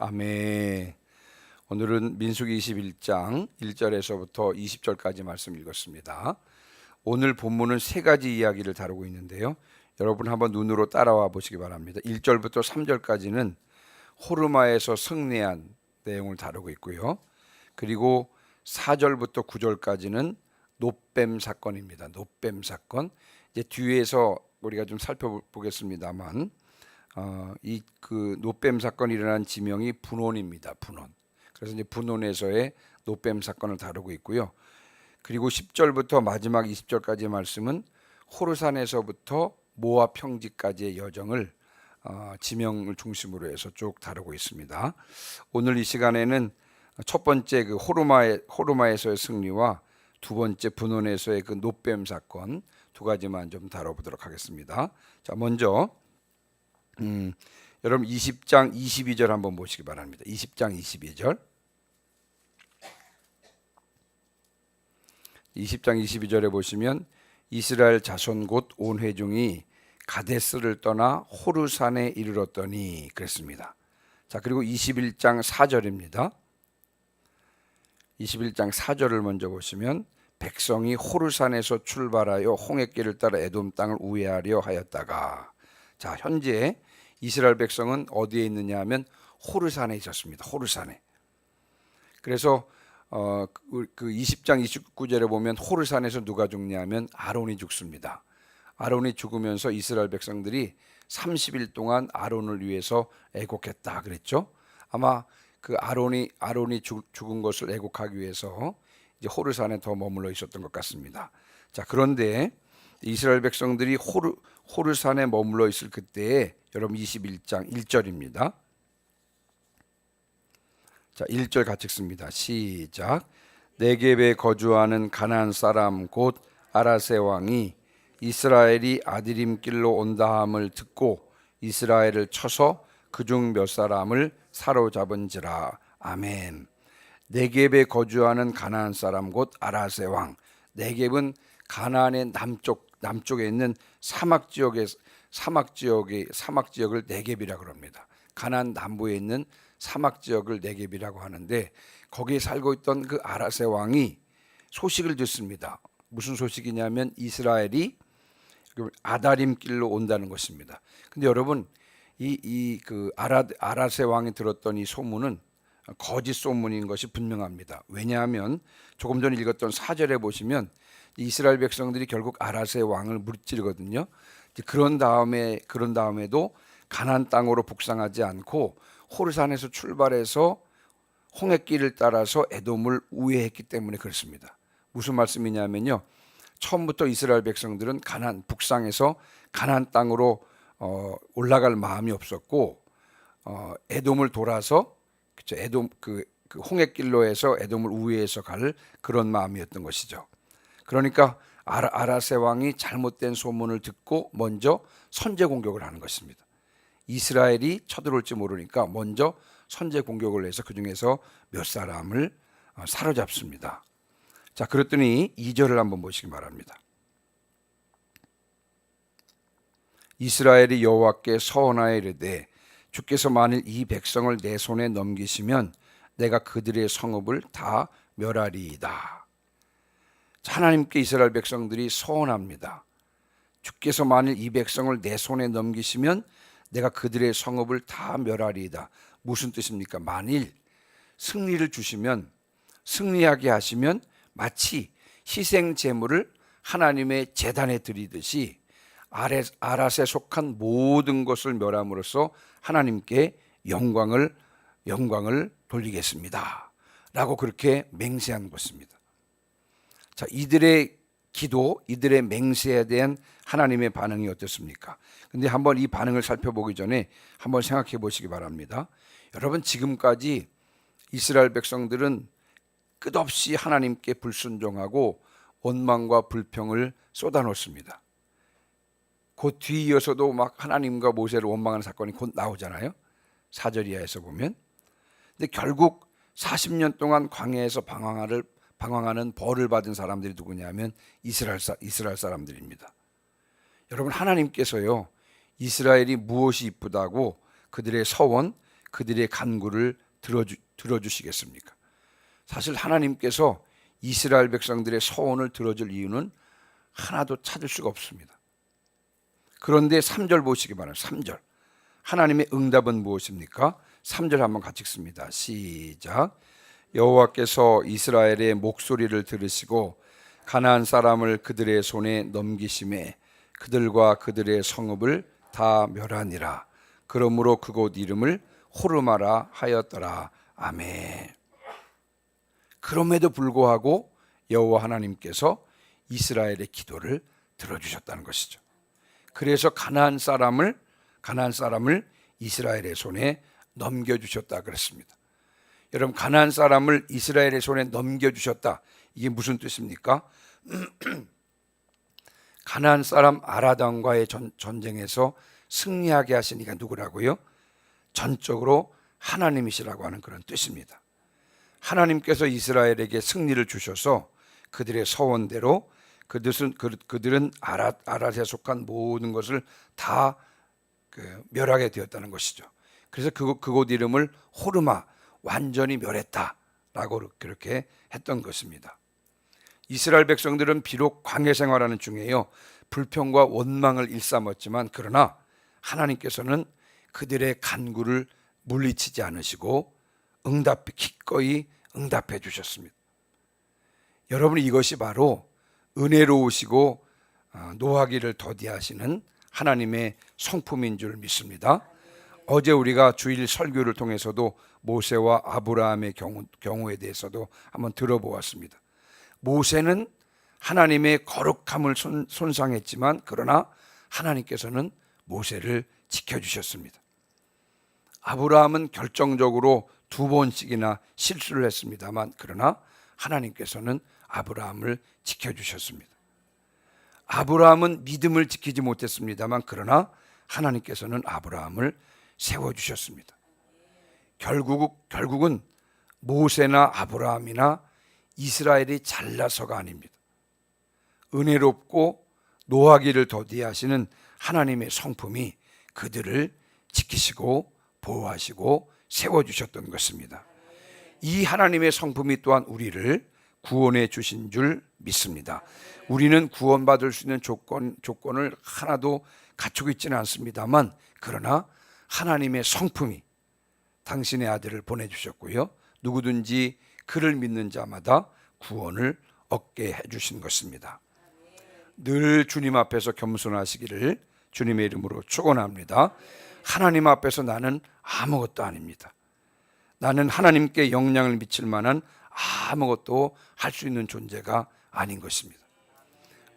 아멘. 오늘은 민수기 21장 1절에서부터 20절까지 말씀 읽었습니다. 오늘 본문은 세 가지 이야기를 다루고 있는데요. 여러분 한번 눈으로 따라와 보시기 바랍니다. 1절부터 3절까지는 호르마에서 승리한 내용을 다루고 있고요. 그리고 4절부터 9절까지는 놋뱀 사건입니다. 놋뱀 사건. 이제 뒤에서 우리가 좀 살펴보겠습니다만 이 그 놋뱀 사건이 일어난 지명이 분원입니다. 분원. 그래서 이제 분원에서의 놋뱀 사건을 다루고 있고요. 그리고 10절부터 마지막 20절까지의 말씀은 호르산에서부터 모압 평지까지의 여정을 지명을 중심으로 해서 쭉 다루고 있습니다. 오늘 이 시간에는 첫 번째 그 호르마에서의 승리와 두 번째 분원에서의 그 놋뱀 사건 두 가지만 좀 다뤄보도록 하겠습니다. 자, 먼저 여러분 20장 22절 한번 보시기 바랍니다. 20장 22절. 20장 22절에 보시면 이스라엘 자손 곧 온 회중이 가데스를 떠나 호르산에 이르렀더니 그랬습니다. 자, 그리고 21장 4절입니다. 21장 4절을 먼저 보시면 백성이 호르산에서 출발하여 홍해길을 따라 에돔 땅을 우회하려 하였다가, 자, 현재 이스라엘 백성은 어디에 있느냐 하면 호르산에 있었습니다. 호르산에. 그래서 그 20장 29절에 보면 호르산에서 누가 죽냐면 아론이 죽습니다. 아론이 죽으면서 이스라엘 백성들이 30일 동안 아론을 위해서 애곡했다 그랬죠. 아마 그 아론이 죽은 것을 애곡하기 위해서 이제 호르산에 더 머물러 있었던 것 같습니다. 자, 그런데 이스라엘 백성들이 호르산에 머물러 있을 그때에 여러분 21장 1절입니다. 자, 1절 같이 읽습니다. 시작. 네겝에 거주하는 가나안 사람 곧 아라세 왕이 이스라엘이 아드림 길로 온다함을 듣고 이스라엘을 쳐서 그중 몇 사람을 사로잡은지라. 아멘. 네겝에 거주하는 가나안 사람 곧 아라세 왕. 네겝은 가나안의 남쪽에 있는 사막 지역을 네겝이라고 합니다. 가나안 남부에 있는 사막 지역을 네겝이라고 하는데 거기에 살고 있던 그 아라세 왕이 소식을 듣습니다. 무슨 소식이냐면 이스라엘이 아다림 길로 온다는 것입니다. 근데 여러분 그 아라세 왕이 들었던 이 소문은 거짓 소문인 것이 분명합니다. 왜냐하면 조금 전에 읽었던 4절에 보시면 이스라엘 백성들이 결국 아라세 왕을 무찌르거든요. 그런 다음에도 가나안 땅으로 북상하지 않고 호르산에서 출발해서 홍해길을 따라서 에돔을 우회했기 때문에 그렇습니다. 무슨 말씀이냐면요, 처음부터 이스라엘 백성들은 북상해서 가나안 땅으로 올라갈 마음이 없었고 에돔을 돌아서 에돔 그 홍해길로 해서 에돔을 우회해서 갈 그런 마음이었던 것이죠. 그러니까 아라세 왕이 잘못된 소문을 듣고 먼저 선제 공격을 하는 것입니다. 이스라엘이 쳐들어올지 모르니까 먼저 선제 공격을 해서 그 중에서 몇 사람을 사로잡습니다. 자, 그랬더니 2절을 한번 보시기 바랍니다. 이스라엘이 여호와께 서원하여 이르되 주께서 만일 이 백성을 내 손에 넘기시면 내가 그들의 성읍을 다 멸하리이다. 하나님께 이스라엘 백성들이 서원합니다. 주께서 만일 이 백성을 내 손에 넘기시면 내가 그들의 성읍을 다 멸하리이다. 무슨 뜻입니까? 만일 승리를 주시면, 승리하게 하시면 마치 희생 제물을 하나님의 제단에 드리듯이 아랏에 속한 모든 것을 멸함으로써 하나님께 영광을 돌리겠습니다 라고 그렇게 맹세한 것입니다. 자, 이들의 기도, 이들의 맹세에 대한 하나님의 반응이 어떻습니까? 근데 한번 이 반응을 살펴보기 전에 한번 생각해 보시기 바랍니다. 여러분, 지금까지 이스라엘 백성들은 끝없이 하나님께 불순종하고 원망과 불평을 쏟아놓습니다. 그 뒤이어서도 막 하나님과 모세를 원망하는 사건이 곧 나오잖아요. 4절 이하에서 보면. 근데 결국 40년 동안 광야에서 방황하는 벌을 받은 사람들이 누구냐면 이스라엘 사람들입니다. 여러분, 하나님께서요, 이스라엘이 무엇이 이쁘다고 그들의 서원, 그들의 간구를 들어주시겠습니까? 사실 하나님께서 이스라엘 백성들의 서원을 들어줄 이유는 하나도 찾을 수가 없습니다. 그런데 3절 보시기 바랍니다. 3절. 하나님의 응답은 무엇입니까? 3절 한번 같이 읽습니다. 시작. 여호와께서 이스라엘의 목소리를 들으시고 가나안 사람을 그들의 손에 넘기심에 그들과 그들의 성읍을 다 멸하니라. 그러므로 그곳 이름을 호르마라 하였더라. 아멘. 그럼에도 불구하고 여호와 하나님께서 이스라엘의 기도를 들어주셨다는 것이죠. 그래서 가나안 사람을 이스라엘의 손에 넘겨주셨다 그랬습니다. 여러분, 가나안 사람을 이스라엘의 손에 넘겨주셨다, 이게 무슨 뜻입니까? 가나안 사람 아라단과의 전쟁에서 승리하게 하신 이가 누구라고요? 전적으로 하나님이시라고 하는 그런 뜻입니다. 하나님께서 이스라엘에게 승리를 주셔서 그들의 서원대로 그들은 아랏에 속한 모든 것을 다 멸하게 되었다는 것이죠. 그래서 그곳 이름을 호르마, 완전히 멸했다라고 그렇게 했던 것입니다. 이스라엘 백성들은 비록 광야 생활하는 중에요, 불평과 원망을 일삼았지만 그러나 하나님께서는 그들의 간구를 물리치지 않으시고 기꺼이 응답해 주셨습니다. 여러분, 이것이 바로 은혜로우시고 노하기를 더디하시는 하나님의 성품인 줄 믿습니다. 어제 우리가 주일 설교를 통해서도 모세와 아브라함의 경우에 대해서도 한번 들어보았습니다. 모세는 하나님의 거룩함을 손상했지만 그러나 하나님께서는 모세를 지켜주셨습니다. 아브라함은 결정적으로 2번씩이나 실수를 했습니다만 그러나 하나님께서는 아브라함을 지켜주셨습니다. 아브라함은 믿음을 지키지 못했습니다만 그러나 하나님께서는 아브라함을 세워주셨습니다. 결국은 모세나 아브라함이나 이스라엘이 잘나서가 아닙니다. 은혜롭고 노하기를 더디하시는 하나님의 성품이 그들을 지키시고 보호하시고 세워주셨던 것입니다. 이 하나님의 성품이 또한 우리를 구원해 주신 줄 믿습니다. 우리는 구원받을 수 있는 조건을 하나도 갖추고 있지는 않습니다만 그러나 하나님의 성품이 당신의 아들을 보내주셨고요, 누구든지 그를 믿는 자마다 구원을 얻게 해주신 것입니다. 늘 주님 앞에서 겸손하시기를 주님의 이름으로 축원합니다. 하나님 앞에서 나는 아무것도 아닙니다. 나는 하나님께 영향을 미칠 만한 아무것도 할 수 있는 존재가 아닌 것입니다.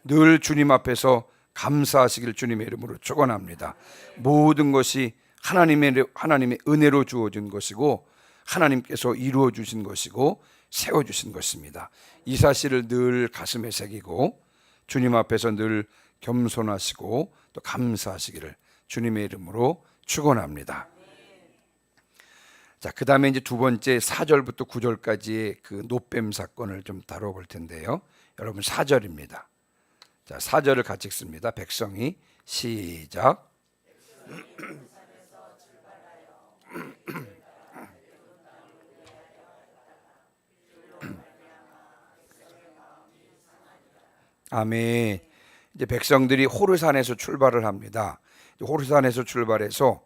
늘 주님 앞에서 감사하시길 주님의 이름으로 축원합니다. 모든 것이 하나님의 은혜로 주어진 것이고 하나님께서 이루어 주신 것이고 세워 주신 것입니다. 이 사실을 늘 가슴에 새기고 주님 앞에서 늘 겸손하시고 또 감사하시기를 주님의 이름으로 축원합니다. 자, 그다음에 이제 두 번째 4절부터 9절까지의 그 노뱀 사건을 좀 다뤄볼 텐데요. 여러분, 4절입니다. 자, 4절을 같이 읽습니다. 백성이 시작. 아멘. 이제 백성들이 호르산에서 출발을 합니다. 호르산에서 출발해서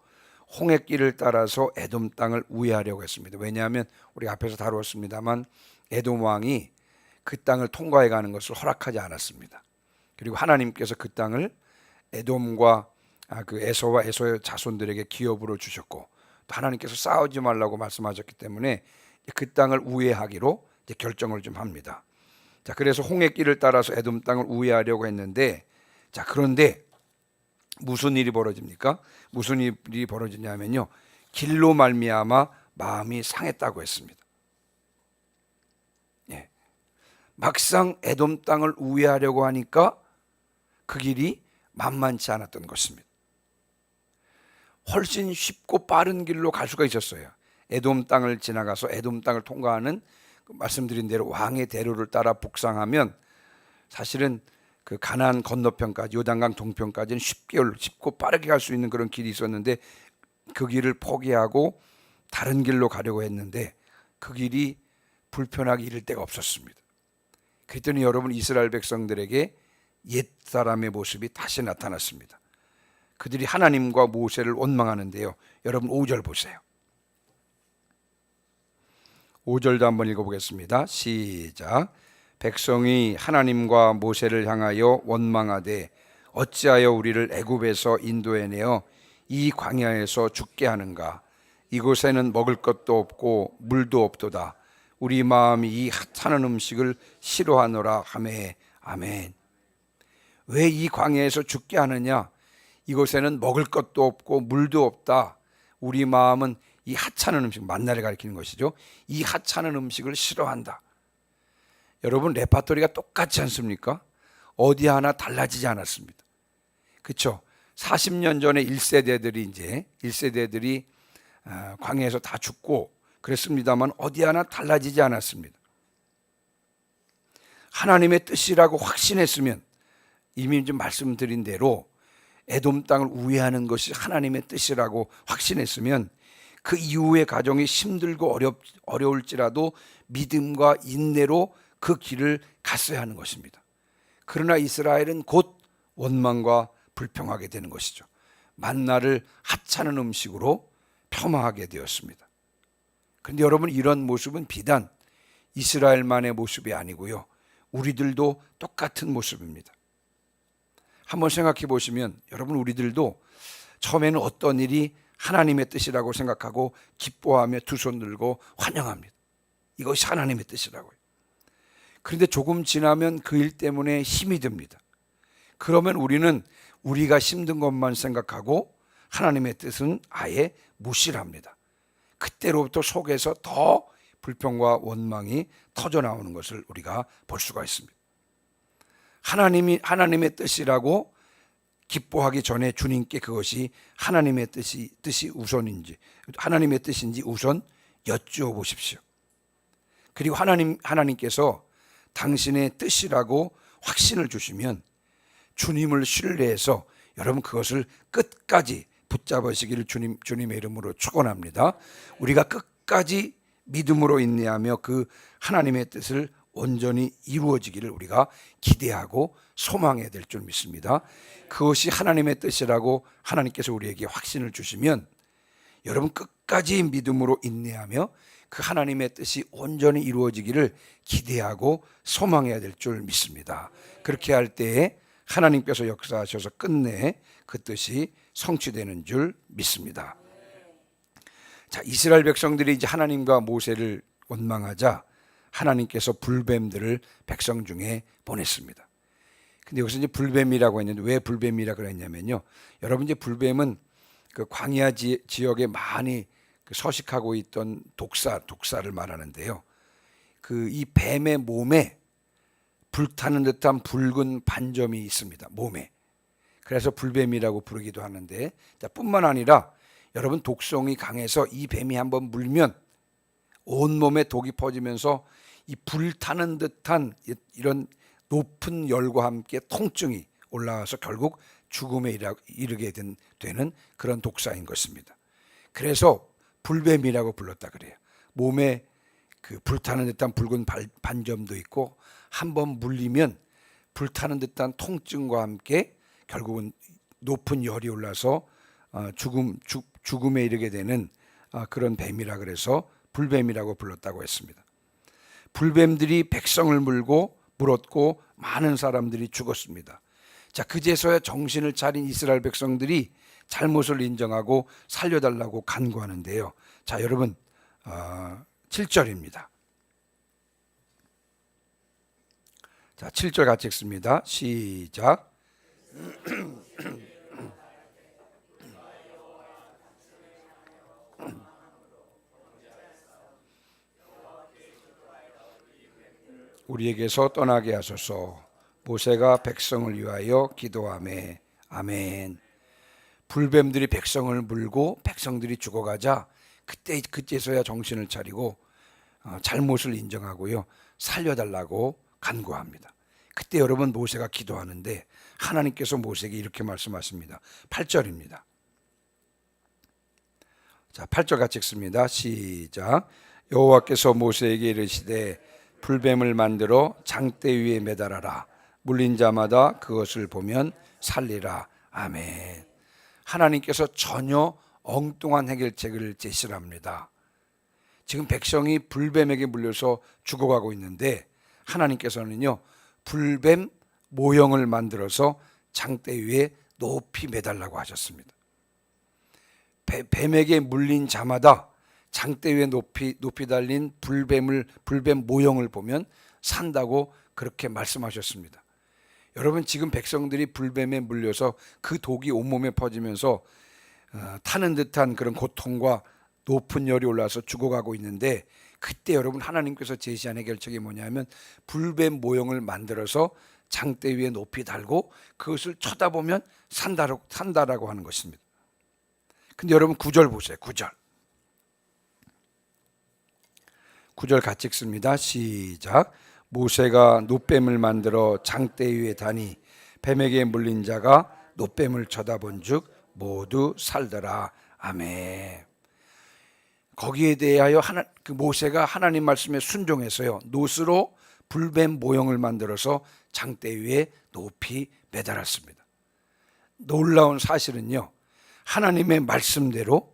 홍해길을 따라서 에돔 땅을 우회하려고 했습니다. 왜냐하면 우리 앞에서 다루었습니다만 에돔 왕이 그 땅을 통과해 가는 것을 허락하지 않았습니다. 그리고 하나님께서 그 땅을 에돔과 그 에서와 에서의 자손들에게 기업으로 주셨고 또 하나님께서 싸우지 말라고 말씀하셨기 때문에 그 땅을 우회하기로 이제 결정을 좀 합니다. 자, 그래서 홍해길을 따라서 에돔 땅을 우회하려고 했는데, 자, 그런데 무슨 일이 벌어집니까? 무슨 일이 벌어지냐면요, 길로 말미암아 마음이 상했다고 했습니다. 예. 막상 에돔 땅을 우회하려고 하니까 그 길이 만만치 않았던 것입니다. 훨씬 쉽고 빠른 길로 갈 수가 있었어요. 에돔 땅을 지나가서 에돔 땅을 통과하는 말씀드린 대로 왕의 대로를 따라 북상하면 사실은 그 가나안 건너편까지 요단강 동편까지는 쉽고 빠르게 갈 수 있는 그런 길이 있었는데 그 길을 포기하고 다른 길로 가려고 했는데 그 길이 불편하게 이를 데가 없었습니다. 그랬더니 여러분, 이스라엘 백성들에게 옛 사람의 모습이 다시 나타났습니다. 그들이 하나님과 모세를 원망하는데요. 여러분 5절 보세요. 5절도 한번 읽어보겠습니다. 시작. 백성이 하나님과 모세를 향하여 원망하되 어찌하여 우리를 애굽에서 인도해내어 이 광야에서 죽게 하는가? 이곳에는 먹을 것도 없고 물도 없도다. 우리 마음이 이 하찮은 음식을 싫어하노라 하매. 아멘. 왜 이 광야에서 죽게 하느냐? 이곳에는 먹을 것도 없고 물도 없다. 우리 마음은 이 하찮은 음식, 만나를 가리키는 것이죠. 이 하찮은 음식을 싫어한다. 여러분, 레파토리가 똑같지 않습니까? 어디 하나 달라지지 않았습니다. 그렇죠? 40년 전에 1세대들이 광야에서 다 죽고 그랬습니다만 어디 하나 달라지지 않았습니다. 하나님의 뜻이라고 확신했으면, 이미 좀 말씀드린 대로 에돔 땅을 우회하는 것이 하나님의 뜻이라고 확신했으면 그 이후의 가정이 힘들고 어려울지라도 믿음과 인내로 그 길을 갔어야 하는 것입니다. 그러나 이스라엘은 곧 원망과 불평하게 되는 것이죠. 만나를 하찮은 음식으로 폄하하게 되었습니다. 그런데 여러분, 이런 모습은 비단 이스라엘만의 모습이 아니고요, 우리들도 똑같은 모습입니다. 한번 생각해 보시면 여러분, 우리들도 처음에는 어떤 일이 하나님의 뜻이라고 생각하고 기뻐하며 두 손 들고 환영합니다. 이것이 하나님의 뜻이라고요. 그런데 조금 지나면 그 일 때문에 힘이 듭니다. 그러면 우리는 우리가 힘든 것만 생각하고 하나님의 뜻은 아예 무시를 합니다. 그때로부터 속에서 더 불평과 원망이 터져 나오는 것을 우리가 볼 수가 있습니다. 하나님의 뜻이라고 기뻐하기 전에 주님께 그것이 하나님의 뜻이 우선인지, 하나님의 뜻인지 우선 여쭈어 보십시오. 그리고 하나님께서 당신의 뜻이라고 확신을 주시면 주님을 신뢰해서 여러분 그것을 끝까지 붙잡으시기를 주님의 이름으로 축원합니다. 우리가 끝까지 믿음으로 인내하며 그 하나님의 뜻을 온전히 이루어지기를 우리가 기대하고 소망해야 될 줄 믿습니다. 그것이 하나님의 뜻이라고 하나님께서 우리에게 확신을 주시면 여러분 끝까지 믿음으로 인내하며 그 하나님의 뜻이 온전히 이루어지기를 기대하고 소망해야 될 줄 믿습니다. 그렇게 할 때에 하나님께서 역사하셔서 끝내 그 뜻이 성취되는 줄 믿습니다. 자, 이스라엘 백성들이 이제 하나님과 모세를 원망하자 하나님께서 불뱀들을 백성 중에 보냈습니다. 근데 여기서 이제 불뱀이라고 했는데 왜 불뱀이라고 그랬냐면요, 여러분, 이제 불뱀은 그 광야 지역에 많이 서식하고 있던 독사를 말하는데요. 그 이 뱀의 몸에 불타는 듯한 붉은 반점이 있습니다. 몸에. 그래서 불뱀이라고 부르기도 하는데, 뿐만 아니라 여러분, 독성이 강해서 이 뱀이 한번 물면 온몸에 독이 퍼지면서 이 불타는 듯한 이런 높은 열과 함께 통증이 올라와서 결국 죽음에 이르게 되는 그런 독사인 것입니다. 그래서 불뱀이라고 불렀다 그래요. 몸에 그 불타는 듯한 붉은 반점도 있고 한번 물리면 불타는 듯한 통증과 함께 결국은 높은 열이 올라서 죽음에 이르게 되는 그런 뱀이라 그래서 불뱀이라고 불렀다고 했습니다. 불뱀들이 백성을 물었고 많은 사람들이 죽었습니다. 자, 그제서야 정신을 차린 이스라엘 백성들이 잘못을 인정하고 살려달라고 간구하는데요. 자, 여러분 7절입니다. 자, 7절 같이 읽습니다. 시작. 우리에게서 떠나게 하소서. 모세가 백성을 위하여 기도하매. 아멘. 불뱀들이 백성을 물고 백성들이 죽어가자 그때서야 정신을 차리고 잘못을 인정하고요, 살려달라고 간구합니다. 그때 여러분, 모세가 기도하는데 하나님께서 모세에게 이렇게 말씀하십니다. 8절입니다. 자, 8절 같이 읽습니다. 시작. 여호와께서 모세에게 이르시되 불뱀을 만들어 장대 위에 매달아라. 물린 자마다 그것을 보면 살리라. 아멘. 하나님께서 전혀 엉뚱한 해결책을 제시합니다. 지금 백성이 불뱀에게 물려서 죽어가고 있는데 하나님께서는요, 불뱀 모형을 만들어서 장대 위에 높이 매달라고 하셨습니다. 뱀에게 물린 자마다 장대 위에 높이 달린 불뱀 모형을 보면 산다고 그렇게 말씀하셨습니다. 여러분, 지금 백성들이 불뱀에 물려서 그 독이 온몸에 퍼지면서 타는 듯한 그런 고통과 높은 열이 올라와서 죽어가고 있는데, 그때 여러분 하나님께서 제시한 해결책이 뭐냐면 불뱀 모형을 만들어서 장대 위에 높이 달고 그것을 쳐다보면 산다라고 하는 것입니다. 근데 여러분 9절 보세요. 9절 같이 읽습니다. 시작. 모세가 놋뱀을 만들어 장대 위에 다니 뱀에게 물린 자가 놋뱀을 쳐다본즉 모두 살더라. 아멘. 거기에 대하여 모세가 하나님 말씀에 순종해서요, 놋으로 불뱀 모형을 만들어서 장대 위에 높이 매달았습니다. 놀라운 사실은요, 하나님의 말씀대로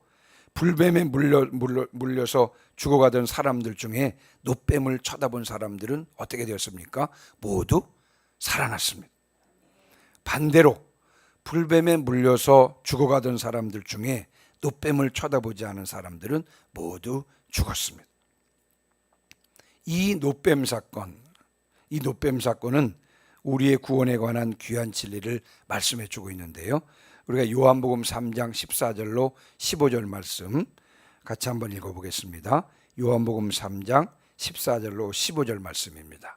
불뱀에 물려서 죽어가던 사람들 중에 놋뱀을 쳐다본 사람들은 어떻게 되었습니까? 모두 살아났습니다. 반대로 불뱀에 물려서 죽어가던 사람들 중에 놋뱀을 쳐다보지 않은 사람들은 모두 죽었습니다. 이 놋뱀 사건은 우리의 구원에 관한 귀한 진리를 말씀해 주고 있는데요, 우리가 요한복음 3장 14절로 15절 말씀 같이 한번 읽어보겠습니다. 요한복음 3장 14절로 15절 말씀입니다.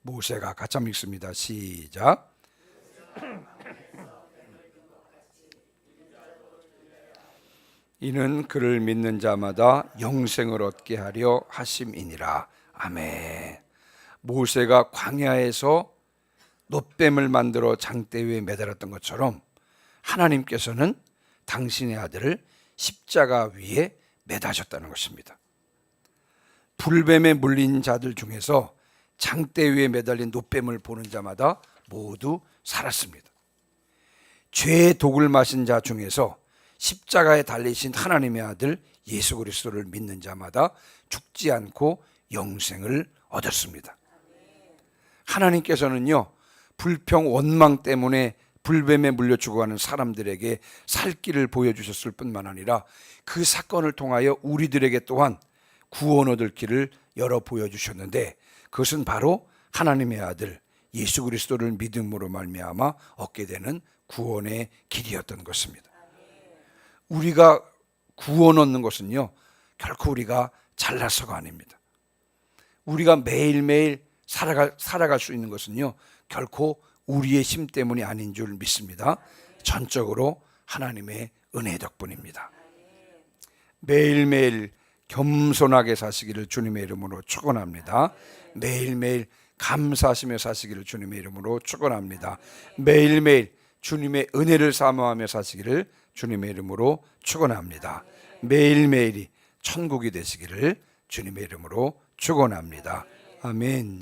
모세가 같이 한번 읽습니다. 시작. 이는 그를 믿는 자마다 영생을 얻게 하려 하심이니라. 아멘. 모세가 광야에서 놋뱀을 만들어 장대 위에 매달았던 것처럼 하나님께서는 당신의 아들을 십자가 위에 매다셨다는 것입니다. 불뱀에 물린 자들 중에서 장대 위에 매달린 놋뱀을 보는 자마다 모두 살았습니다. 죄의 독을 마신 자 중에서 십자가에 달리신 하나님의 아들 예수 그리스도를 믿는 자마다 죽지 않고 영생을 얻었습니다. 하나님께서는요, 불평 원망 때문에 불뱀에 물려 죽어가는 사람들에게 살 길을 보여주셨을 뿐만 아니라 그 사건을 통하여 우리들에게 또한 구원 얻을 길을 열어 보여주셨는데, 그것은 바로 하나님의 아들 예수 그리스도를 믿음으로 말미암아 얻게 되는 구원의 길이었던 것입니다. 우리가 구원 얻는 것은요, 결코 우리가 잘나서가 아닙니다. 우리가 매일매일 살아갈 수 있는 것은요, 결코 우리의 힘 때문이 아닌 줄 믿습니다. 전적으로 하나님의 은혜 덕분입니다. 매일매일 겸손하게 사시기를 주님의 이름으로 축원합니다. 매일매일 감사하시며 사시기를 주님의 이름으로 축원합니다. 매일매일 주님의 은혜를 사모하며 사시기를 주님의 이름으로 축원합니다. 매일매일이 천국이 되시기를 주님의 이름으로 축원합니다. 아멘.